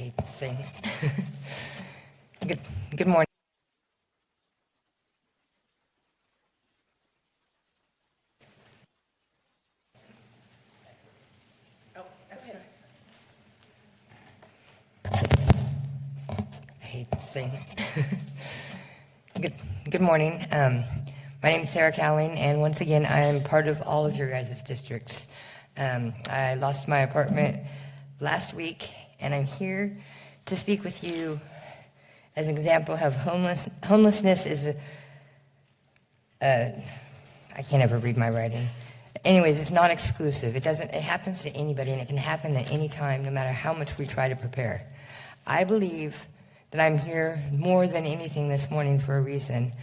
hate saying good morning. I hate saying good morning. My name is Sara Cowling, and once again, I am part of all of your guys' districts. I lost my apartment last week, and I'm here to speak with you as an example of homelessness is I can't ever read my writing. Anyways, it's not exclusive. It happens to anybody, and it can happen at any time, no matter how much we try to prepare. I believe that I'm here more than anything this morning for a reason.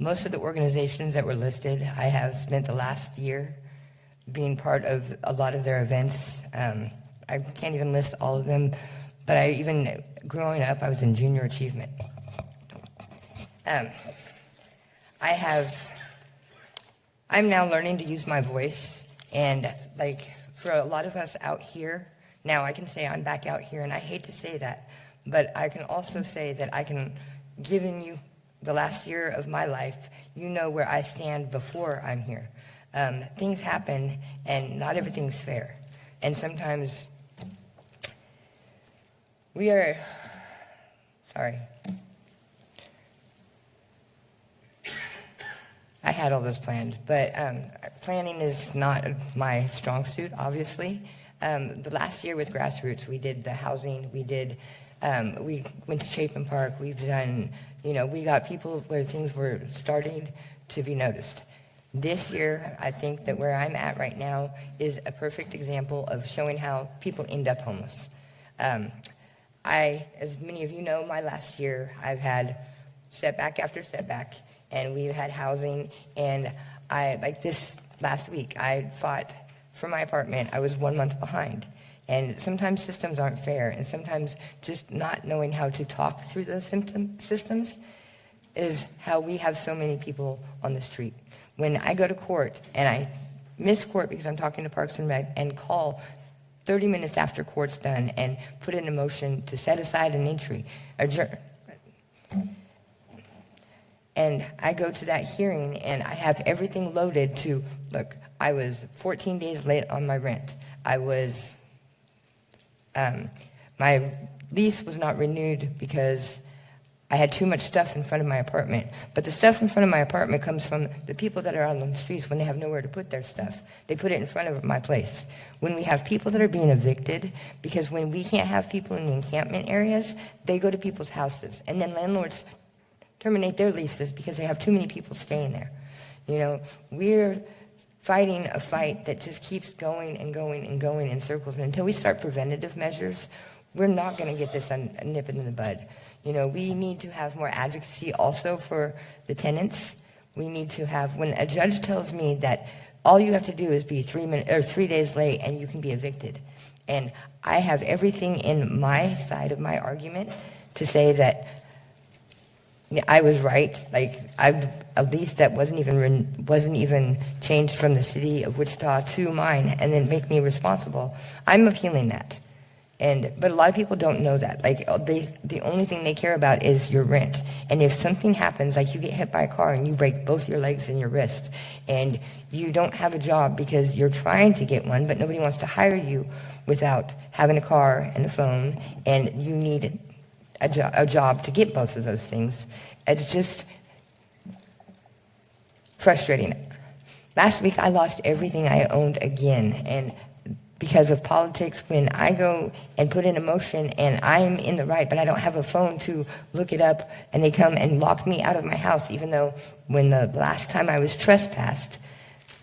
Most of the organizations that were listed, I have spent the last year being part of a lot of their events. I can't even list all of them, but growing up, I was in junior achievement. I'm now learning to use my voice, and for a lot of us out here, now I can say I'm back out here, and I hate to say that, but I can also say that giving you the last year of my life, you know where I stand before I'm here. Things happen, and not everything's fair, and sometimes sorry. I had all this planned, but planning is not my strong suit, obviously. The last year with Grassroots, we did the housing, we went to Chapin Park, we've done, we got people where things were starting to be noticed. This year, I think that where I'm at right now is a perfect example of showing how people end up homeless. As many of you know, my last year, I've had setback after setback, and we've had housing, and this last week, I fought for my apartment. I was 1 month behind, and sometimes systems aren't fair, and sometimes just not knowing how to talk through those systems is how we have so many people on the street. When I go to court, and I miss court because I'm talking to Parks and Rec, and call 30 minutes after court's done and put in a motion to set aside an entry, and I go to that hearing, and I have everything loaded to, look, I was 14 days late on my rent. My lease was not renewed because I had too much stuff in front of my apartment. But the stuff in front of my apartment comes from the people that are out on the streets when they have nowhere to put their stuff. They put it in front of my place. When we have people that are being evicted, because when we can't have people in the encampment areas, they go to people's houses. And then landlords terminate their leases because they have too many people staying there. We're fighting a fight that just keeps going and going and going in circles. And until we start preventative measures, we're not going to get this nipped in the bud. We need to have more advocacy also for the tenants. We need to have, when a judge tells me that all you have to do is be 3 days late and you can be evicted. And I have everything in my side of my argument to say that I was right. A lease that wasn't even changed from the city of Wichita to mine, and then make me responsible. I'm appealing that, but a lot of people don't know that. The only thing they care about is your rent. And if something happens, like you get hit by a car and you break both your legs and your wrist, and you don't have a job because you're trying to get one, but nobody wants to hire you without having a car and a phone, and you need a job to get both of those things. It's just frustrating. Last week, I lost everything I owned again, and because of politics, when I go and put in a motion and I'm in the right, but I don't have a phone to look it up, and they come and lock me out of my house, even though when the last time I was trespassed,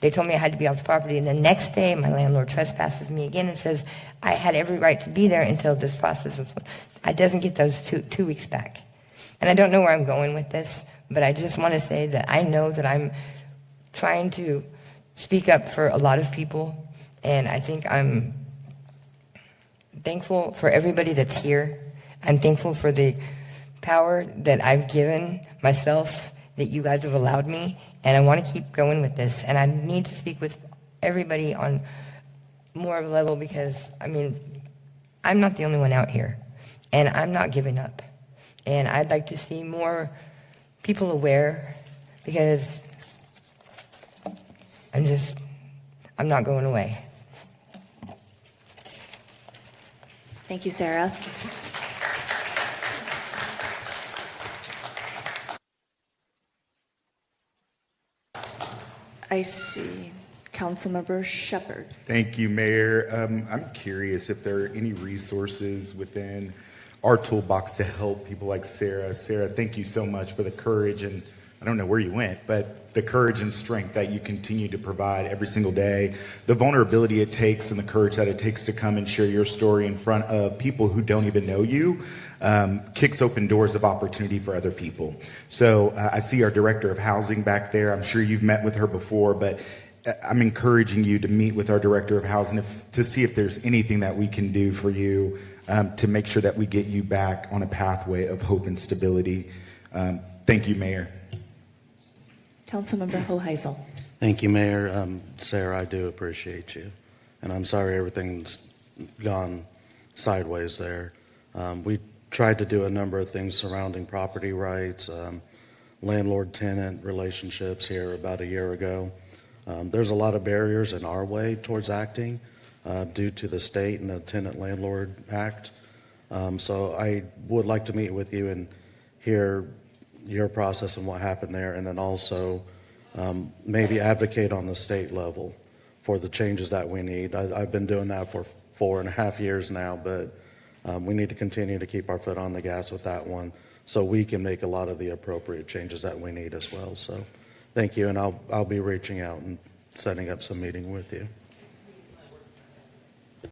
they told me I had to be off the property, and the next day my landlord trespasses me again and says I had every right to be there until this process was. I doesn't get those two weeks back. And I don't know where I'm going with this, but I just want to say that I know that I'm trying to speak up for a lot of people, and I think I'm thankful for everybody that's here. I'm thankful for the power that I've given myself, that you guys have allowed me, and I want to keep going with this. And I need to speak with everybody on more of a level because, I'm not the only one out here, and I'm not giving up. And I'd like to see more people aware, because I'm not going away. Thank you, Sara. I see Councilmember Shepherd. Thank you, Mayor. I'm curious if there are any resources within our toolbox to help people like Sara. Sara, thank you so much for the courage, and I don't know where you went, but the courage and strength that you continue to provide every single day, the vulnerability it takes and the courage that it takes to come and share your story in front of people who don't even know you, kicks open doors of opportunity for other people. So I see our Director of Housing back there. I'm sure you've met with her before, but I'm encouraging you to meet with our Director of Housing to see if there's anything that we can do for you to make sure that we get you back on a pathway of hope and stability. Thank you, Mayor. Councilmember Hoheisel. Thank you, Mayor. Sara, I do appreciate you. And I'm sorry everything's gone sideways there. We tried to do a number of things surrounding property rights, landlord-tenant relationships here about a year ago. There's a lot of barriers in our way towards acting due to the state and the Tenant-Landlord Act. So I would like to meet with you and hear your process and what happened there, and then also maybe advocate on the state level for the changes that we need. I've been doing that for 4.5 years now, but we need to continue to keep our foot on the gas with that one so we can make a lot of the appropriate changes that we need as well. So thank you, and I'll be reaching out and setting up some meeting with you.